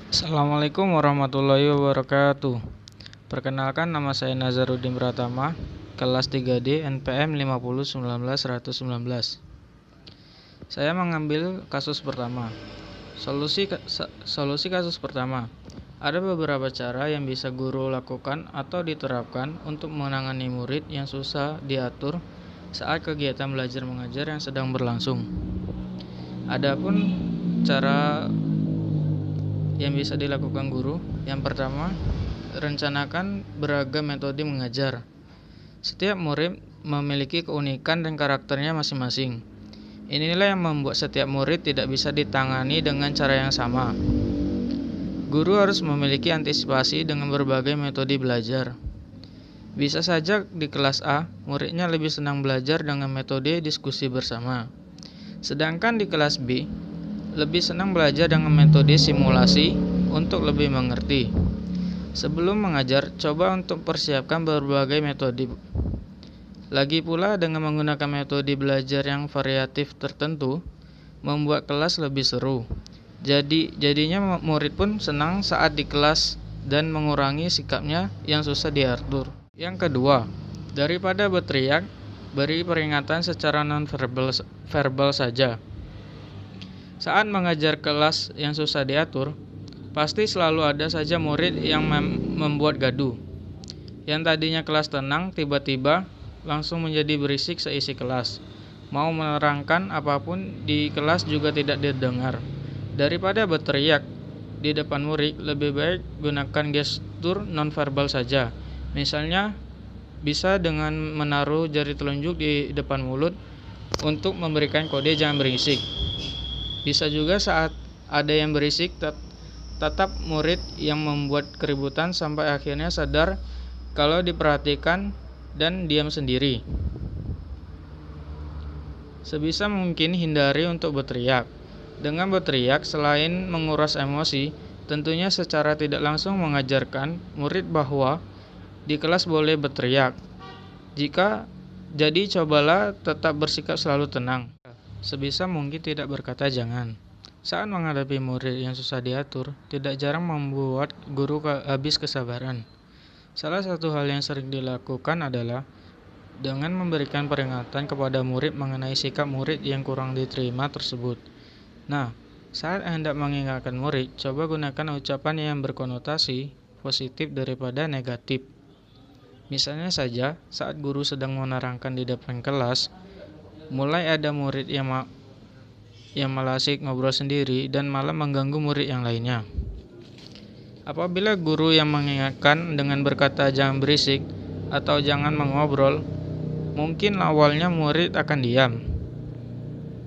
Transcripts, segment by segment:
Assalamualaikum warahmatullahi wabarakatuh. Perkenalkan, nama saya Nazaruddin Pratama, kelas 3D NPM 5019119. Saya mengambil kasus pertama. Solusi kasus pertama. Ada beberapa cara yang bisa guru lakukan atau diterapkan untuk menangani murid yang susah diatur saat kegiatan belajar mengajar yang sedang berlangsung. Adapun cara yang bisa dilakukan guru, yang pertama, rencanakan beragam metode mengajar. Setiap murid memiliki keunikan dan karakternya masing-masing. Inilah yang membuat setiap murid tidak bisa ditangani dengan cara yang sama. Guru harus memiliki antisipasi dengan berbagai metode belajar. Bisa saja di kelas A, muridnya lebih senang belajar dengan metode diskusi bersama. Sedangkan di kelas B, lebih senang belajar dengan metode simulasi untuk lebih mengerti. Sebelum mengajar, coba untuk persiapkan berbagai metode. Lagi pula, dengan menggunakan metode belajar yang variatif tertentu, membuat kelas lebih seru. Jadinya murid pun senang saat di kelas dan mengurangi sikapnya yang susah diatur. Yang kedua, daripada berteriak, beri peringatan secara non-verbal saja. Saat mengajar kelas yang susah diatur, pasti selalu ada saja murid yang membuat gaduh. Yang tadinya kelas tenang, tiba-tiba langsung menjadi berisik seisi kelas. Mau menerangkan apapun di kelas juga tidak didengar. Daripada berteriak di depan murid, lebih baik gunakan gestur nonverbal saja. Misalnya, bisa dengan menaruh jari telunjuk di depan mulut untuk memberikan kode jangan berisik. Bisa juga saat ada yang berisik, tetap murid yang membuat keributan sampai akhirnya sadar kalau diperhatikan dan diam sendiri. Sebisa mungkin hindari untuk berteriak. Dengan berteriak, selain menguras emosi, tentunya secara tidak langsung mengajarkan murid bahwa di kelas boleh berteriak. Jadi cobalah tetap bersikap selalu tenang. Sebisa mungkin tidak berkata jangan. Saat menghadapi murid yang susah diatur, tidak jarang membuat guru habis kesabaran. Salah satu hal yang sering dilakukan adalah dengan memberikan peringatan kepada murid mengenai sikap murid yang kurang diterima tersebut. Nah, saat hendak mengingatkan murid, coba gunakan ucapan yang berkonotasi positif daripada negatif. Misalnya saja, saat guru sedang menerangkan di depan kelas, mulai ada murid yang malah asik ngobrol sendiri dan malah mengganggu murid yang lainnya. Apabila guru yang mengingatkan dengan berkata jangan berisik atau jangan mengobrol, mungkin awalnya murid akan diam.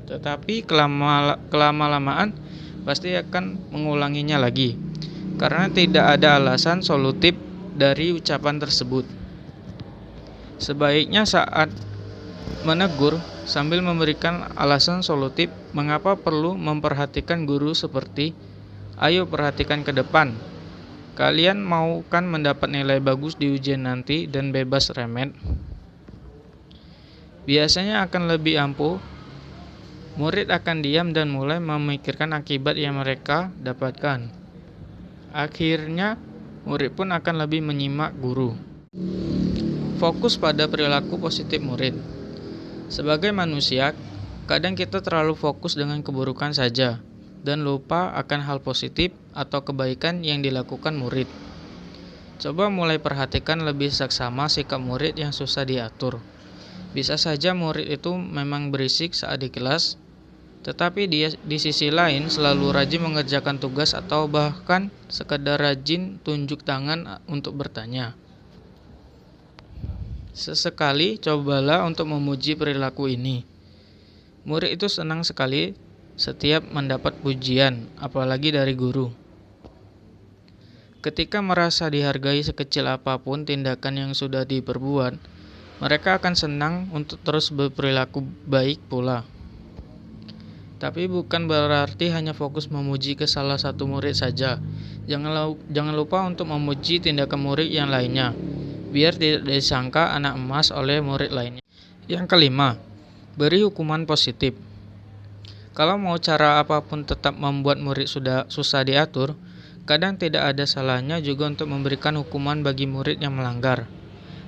Tetapi kelama-lamaan pasti akan mengulanginya lagi, karena tidak ada alasan solutif dari ucapan tersebut. Sebaiknya saat menegur, sambil memberikan alasan solutif mengapa perlu memperhatikan guru seperti, ayo perhatikan ke depan. Kalian mau kan mendapat nilai bagus di ujian nanti dan bebas remet? Biasanya akan lebih ampuh. Murid akan diam dan mulai memikirkan akibat yang mereka dapatkan. Akhirnya, murid pun akan lebih menyimak guru. Fokus pada perilaku positif murid. Sebagai manusia, kadang kita terlalu fokus dengan keburukan saja dan lupa akan hal positif atau kebaikan yang dilakukan murid. Coba mulai perhatikan lebih saksama sikap murid yang susah diatur. Bisa saja murid itu memang berisik saat di kelas, tetapi dia di sisi lain selalu rajin mengerjakan tugas atau bahkan sekedar rajin tunjuk tangan untuk bertanya. Sesekali cobalah untuk memuji perilaku ini. Murid itu senang sekali setiap mendapat pujian, apalagi dari guru. Ketika merasa dihargai sekecil apapun tindakan yang sudah diperbuat, mereka akan senang untuk terus berperilaku baik pula. Tapi bukan berarti hanya fokus memuji ke salah satu murid saja. Jangan lupa untuk memuji tindakan murid yang lainnya, biar tidak disangka anak emas oleh murid lainnya. Yang kelima, beri hukuman positif. Kalau mau cara apapun tetap membuat murid sudah susah diatur, Kadang tidak ada salahnya juga untuk memberikan hukuman bagi murid yang melanggar.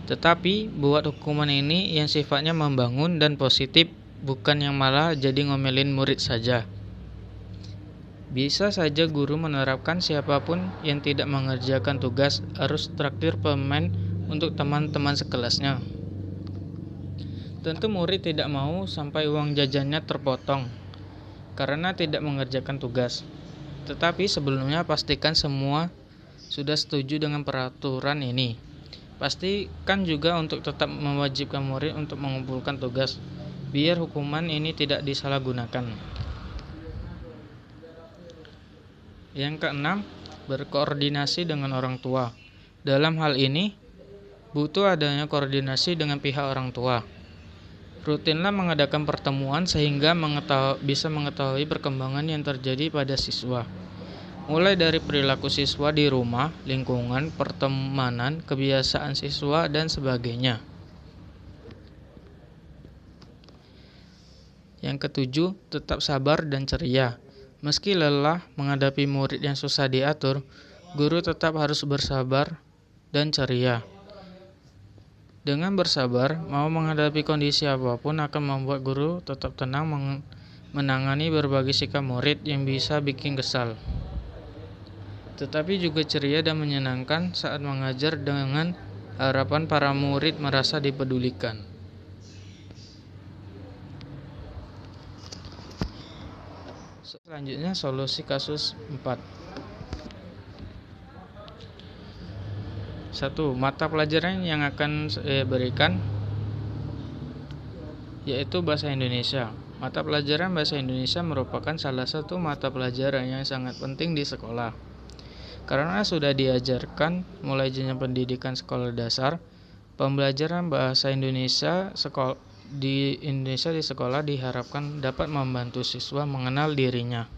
Tetapi buat hukuman ini yang sifatnya membangun dan positif, bukan yang malah jadi ngomelin murid saja. Bisa saja guru menerapkan siapapun yang tidak mengerjakan tugas harus traktir permen untuk teman-teman sekelasnya. Tentu murid tidak mau sampai uang jajannya terpotong karena tidak mengerjakan tugas. Tetapi sebelumnya pastikan semua sudah setuju dengan peraturan ini. Pastikan juga untuk tetap mewajibkan murid untuk mengumpulkan tugas, biar hukuman ini tidak disalahgunakan. Yang keenam, berkoordinasi dengan orang tua. Dalam hal ini, butuh adanya koordinasi dengan pihak orang tua. Rutinlah mengadakan pertemuan sehingga bisa mengetahui perkembangan yang terjadi pada siswa. Mulai dari perilaku siswa di rumah, lingkungan, pertemanan, kebiasaan siswa, dan sebagainya. Yang ketujuh, tetap sabar dan ceria. Meski lelah menghadapi murid yang susah diatur, guru tetap harus bersabar dan ceria. Dengan bersabar, mau menghadapi kondisi apapun akan membuat guru tetap tenang menangani berbagai sikap murid yang bisa bikin kesal. Tetapi juga ceria dan menyenangkan saat mengajar dengan harapan para murid merasa dipedulikan. Selanjutnya, solusi kasus 4. 1. Mata pelajaran yang akan saya berikan yaitu Bahasa Indonesia. Mata pelajaran Bahasa Indonesia merupakan salah satu mata pelajaran yang sangat penting di sekolah. Karena sudah diajarkan mulai jenjang pendidikan sekolah dasar, pembelajaran Bahasa Indonesia di sekolah diharapkan dapat membantu siswa mengenal dirinya,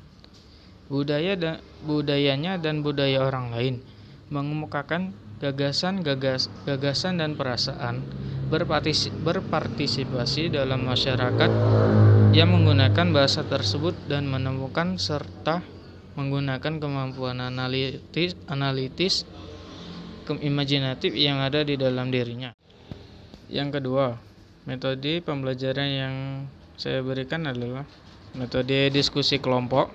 budayanya dan budaya orang lain, mengemukakan gagasan dan perasaan, berpartisipasi dalam masyarakat yang menggunakan bahasa tersebut dan menemukan serta menggunakan kemampuan analitis, imajinatif yang ada di dalam dirinya. Yang kedua, metode pembelajaran yang saya berikan adalah metode diskusi kelompok.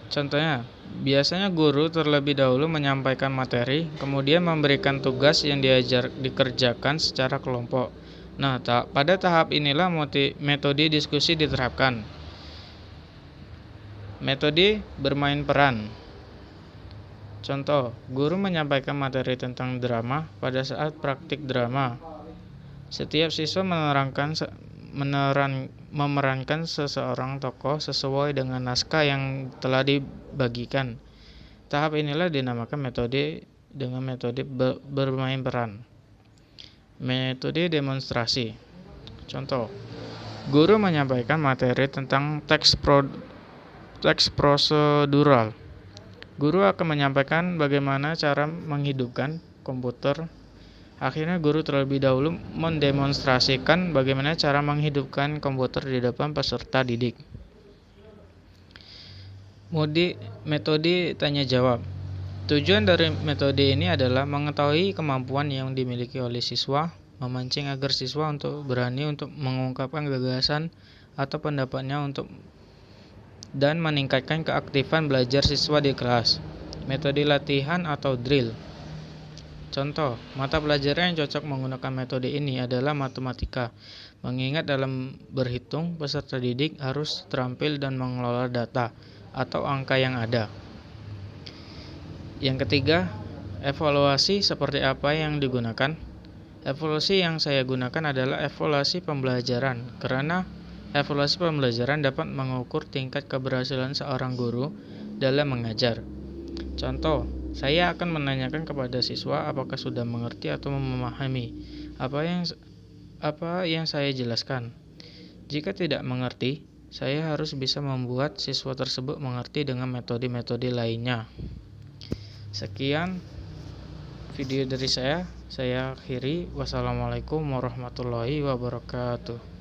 Contohnya, biasanya guru terlebih dahulu menyampaikan materi, kemudian memberikan tugas yang dikerjakan secara kelompok. Nah, pada tahap inilah metode diskusi diterapkan. Metode bermain peran. Contoh, guru menyampaikan materi tentang drama pada saat praktik drama. Setiap siswa memerankan seseorang tokoh sesuai dengan naskah yang telah dibagikan. Tahap inilah dinamakan metode bermain peran. Metode demonstrasi. Contoh, guru menyampaikan materi tentang teks prosedural. Guru akan menyampaikan bagaimana cara menghidupkan komputer. Akhirnya guru terlebih dahulu mendemonstrasikan bagaimana cara menghidupkan komputer di depan peserta didik. Metode tanya jawab. Tujuan dari metode ini adalah mengetahui kemampuan yang dimiliki oleh siswa, memancing agar siswa berani untuk mengungkapkan gagasan atau pendapatnya dan meningkatkan keaktifan belajar siswa di kelas. Metode latihan atau drill. Contoh, mata pelajaran yang cocok menggunakan metode ini adalah matematika. Mengingat dalam berhitung, peserta didik harus terampil dan mengelola data atau angka yang ada. Yang ketiga, evaluasi seperti apa yang digunakan. Evaluasi yang saya gunakan adalah evaluasi pembelajaran, karena evaluasi pembelajaran dapat mengukur tingkat keberhasilan seorang guru dalam mengajar. Contoh, saya akan menanyakan kepada siswa apakah sudah mengerti atau memahami apa yang saya jelaskan. Jika tidak mengerti, saya harus bisa membuat siswa tersebut mengerti dengan metode-metode lainnya. Sekian video dari saya akhiri. Wassalamualaikum warahmatullahi wabarakatuh.